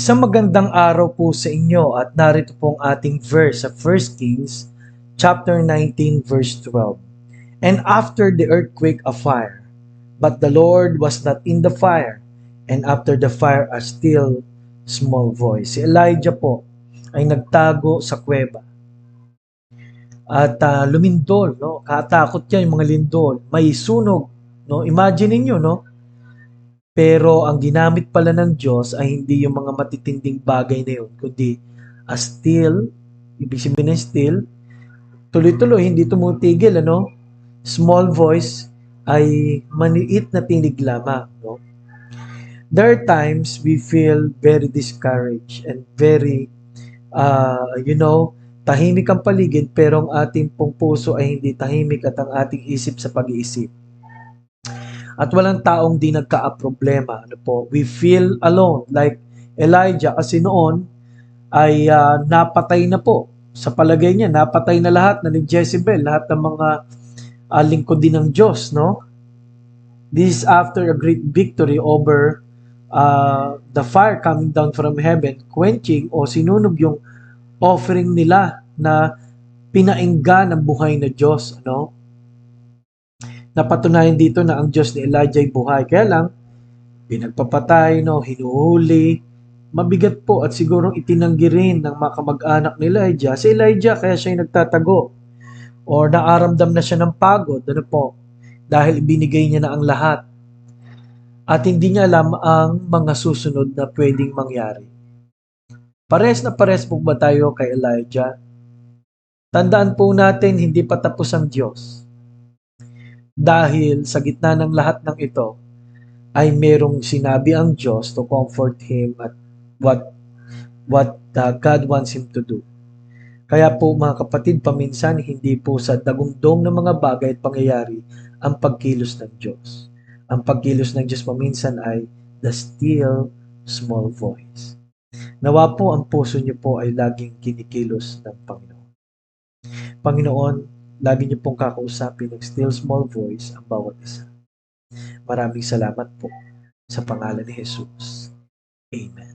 Isang magandang araw po sa inyo at narito po ang ating verse sa 1 Kings chapter 19 verse 12. And after the earthquake a fire, but the Lord was not in the fire, and after the fire a still small voice. Si Elijah po ay nagtago sa kuweba at lumindol, no? Katakot yan yung mga lindol, may sunog, no? Imagine niyo, no? Pero ang ginamit pala ng Diyos ay hindi yung mga matitinding bagay na yun, kundi a still, ibig sabihin ng still, tuloy-tuloy, hindi tumutigil, ano? Small voice ay maliit na tinig lamang, no? There are times we feel very discouraged and very, tahimik ang paligid pero ang ating pong puso ay hindi tahimik at ang ating isip sa pag-iisip. At walang taong di nagka-problema. Ano po? We feel alone like Elijah kasi noon ay napatay na po. Sa palagay niya, napatay na lahat na ni Jezebel, lahat ng mga lingkod din ng Diyos, no? This is after a great victory over the fire coming down from heaven, quenching o sinunog yung offering nila na pinainggan ng buhay na Diyos, ano? Napatunayan dito na ang Diyos ni Elijah ay buhay. Kaya lang, pinagpapatay, no, hinuhuli, mabigat po at siguro itinanggi rin ng mga kamag-anak ni Elijah. Si Elijah kaya siya nagtatago or naaramdam na siya ng pagod, ano po, dahil ibinigay niya na ang lahat. At hindi niya alam ang mga susunod na pwedeng mangyari. Pares na pares po ba tayo kay Elijah? Tandaan po natin, hindi pa tapos ang Diyos. Dahil sa gitna ng lahat ng ito, ay merong sinabi ang Diyos to comfort him at what God wants him to do. Kaya po mga kapatid, paminsan hindi po sa dagundong ng mga bagay at pangyayari ang pagkilos ng Diyos. Ang pagkilos ng Diyos paminsan ay the still small voice. Nawa po ang puso niyo po ay laging kinikilos ng Panginoon. Panginoon, lagi niyo pong kakausapin ng still small voice ang bawat isa. Maraming salamat po sa pangalan ni Jesus. Amen.